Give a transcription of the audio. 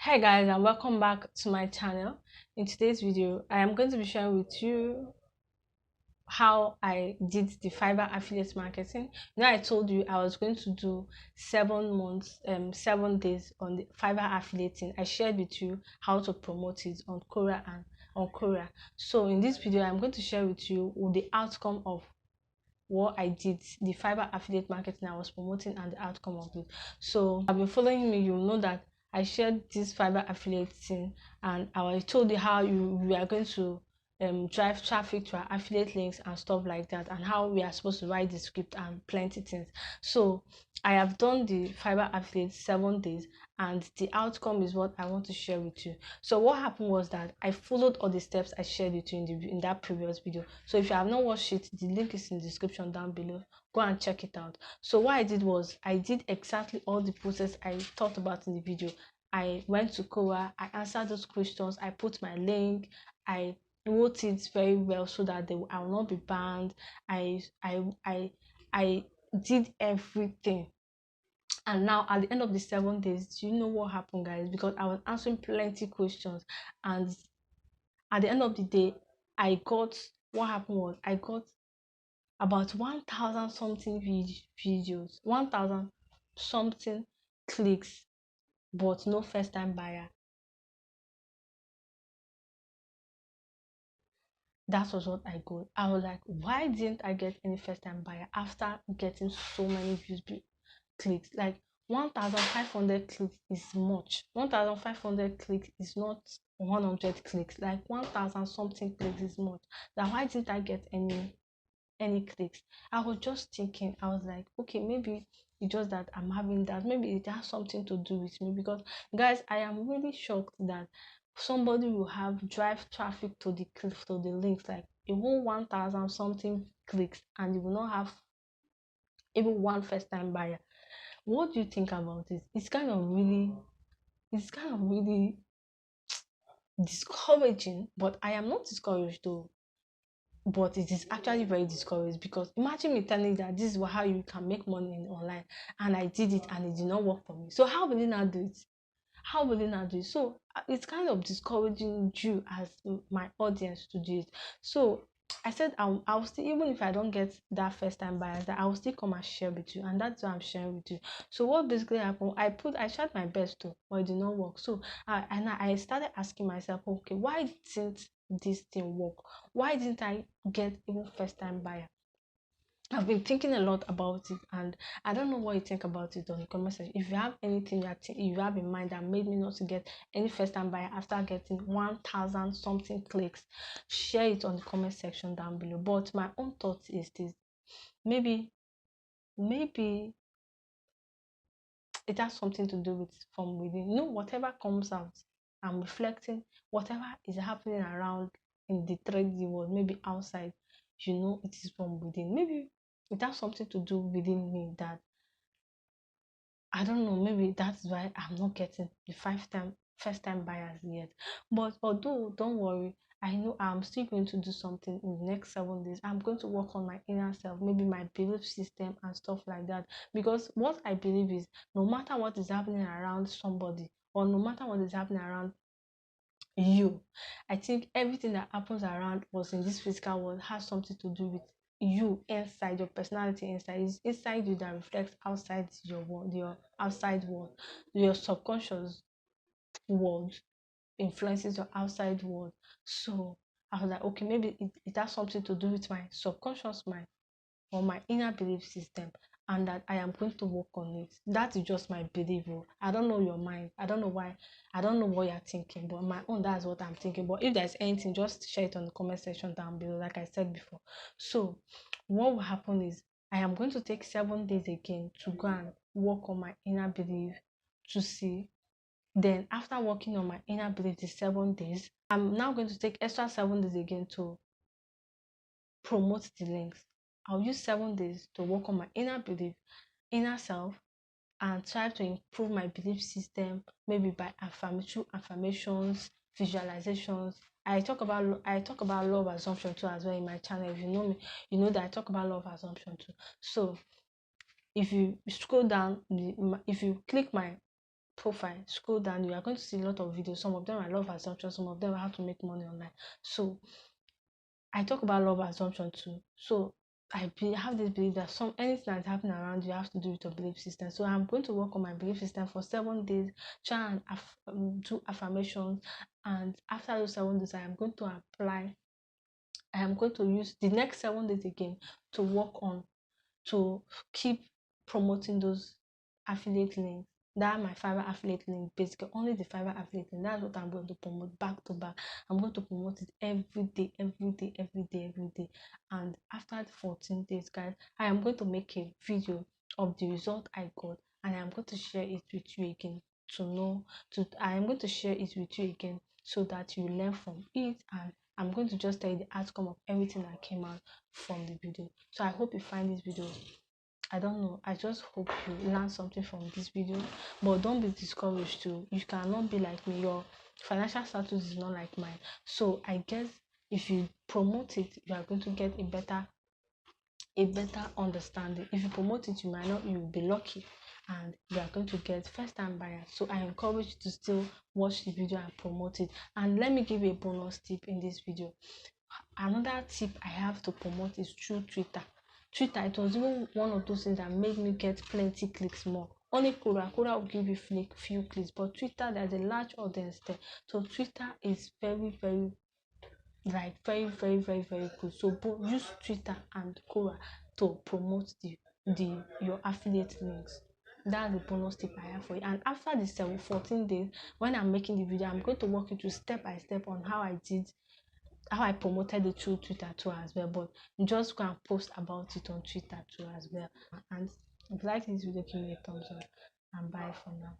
Hey guys, and welcome back to my channel. In today's video I am going to be sharing with you how I did the Fiverr affiliate marketing. I told you I was going to do 7 months 7 days on the Fiverr affiliating. I shared with you how to promote it on Quora and on Quora. So in this video I'm going to share with you the outcome of what I did, the Fiverr affiliate marketing I was promoting, and the outcome of it. So I've been following me, you'll know that I shared this Fiverr affiliate thing, and I told you how we are going to drive traffic to our affiliate links and stuff like that, and how we are supposed to write the script and plenty things. So I have done the Fiverr affiliate 7 days, and the outcome is what I want to share with you. So what happened was that I followed all the steps I shared with you in that previous video. So if you have not watched it, the link is in the description down below. Go and check it out. So what I did was I did exactly all the process I talked about in the video. I went to Quora, I answered those questions, I put my link, I wrote it very well so that I will not be banned. I did everything. And now at the end of the 7 days, do you know what happened, guys? Because I was answering plenty questions, and at the end of the day, what happened was I got about 1,000 something videos, 1,000 something clicks, but no first time buyer. That was what I got. I was like, why didn't I get any first time buyer after getting so many views, clicks? Like 1,500 clicks is much. 1,500 clicks is not 100 clicks. Like 1,000 something clicks is much. That why didn't I get any clicks? I was just thinking, I was like, okay, maybe it's just that I'm having that. Maybe it has something to do with me, because guys, I am really shocked that somebody will have drive traffic to the links, like a whole 1,000 something clicks, and you will not have even one first time buyer. What do you think about it? It's kind of really discouraging, but I am not discouraged though. But it is actually very discouraged, because imagine me telling you that this is how you can make money online, and I did it and it did not work for me. So how will you now do it? How will you now do it? So it's kind of discouraging you as my audience to do it. So I said I'll still, even if I don't get that first time buyers, that I will still come and share with you, and that's what I'm sharing with you. So what basically happened, I tried my best to, but it did not work. So I started asking myself, okay, why didn't this thing work? Why didn't I get even first time buyer? I've been thinking a lot about it, and I don't know what you think about it on the comment section. If you have anything you have in mind that made me not to get any first time buyer after getting 1,000 something clicks, share it on the comment section down below. But my own thought is this: maybe it has something to do with from within. Whatever comes out, I'm reflecting whatever is happening around in the 3D world, maybe outside, it is from within. Maybe it has something to do within me that I don't know. Maybe that's why I'm not getting the first time buyers yet. But although, don't worry, I know I'm still going to do something in the next 7 days. I'm going to work on my inner self, maybe my belief system and stuff like that. Because what I believe is, no matter what is happening around somebody, or no matter what is happening around you, I think everything that happens around us in this physical world has something to do with you inside, your personality inside. It's inside you that reflects outside your world, your outside world. Your subconscious world influences your outside world. So I was like, okay, maybe it has something to do with my subconscious mind or my inner belief system, and that I am going to work on it. That is just my belief. I don't know your mind. I don't know why. I don't know what you're thinking, but my own, that's what I'm thinking. But if there's anything, just share it on the comment section down below, like I said before. So what will happen is, I am going to take 7 days again to go and work on my inner belief, to see. Then after working on my inner belief the 7 days, I'm now going to take extra 7 days again to promote the links. I'll use 7 days to work on my inner belief, inner self, and try to improve my belief system, maybe by affirmations, visualizations. I talk about law of assumption too as well in my channel. If you know me, you know that I talk about law of assumption too. So if you scroll down, if you click my profile, scroll down, you are going to see a lot of videos. Some of them are love assumption, some of them are how to make money online. So I talk about love assumption too. So have this belief that anything that's happening around you have to do with your belief system. So I'm going to work on my belief system for 7 days, try and do affirmations, and after those 7 days, I am going to apply. I am going to use the next 7 days again to work on, to keep promoting those affiliate links. That my Fiverr affiliate link, basically only the Fiverr affiliate link. That's what I'm going to promote back to back. I'm going to promote it every day, every day, every day, every day. And after the 14 days, guys, I am going to make a video of the result I got, and I am going to share it with you again I am going to share it with you again so that you learn from it, and I'm going to just tell you the outcome of everything that came out from the video. So I hope you find this video, I don't know, I just hope you learn something from this video. But don't be discouraged too. You cannot be like me. Your financial status is not like mine. So I guess if you promote it, you are going to get a better understanding. If you promote it, you might not, you will be lucky, and you are going to get first time buyers. So I encourage you to still watch the video and promote it. And let me give you a bonus tip in this video. Another tip I have to promote is through Twitter. It was even one of those things that made me get plenty clicks more. Only Quora will give you few clicks, but Twitter, there's a large audience there. So Twitter is very, very, like very good. So both use Twitter and Quora to promote your affiliate links. That's the bonus tip I have for you. And after the 14 days, when I'm making the video, I'm going to walk you through step by step on how I promoted it through Twitter too as well. But just go and post about it on Twitter too as well. And if you like this video, give me a thumbs up, and bye for now.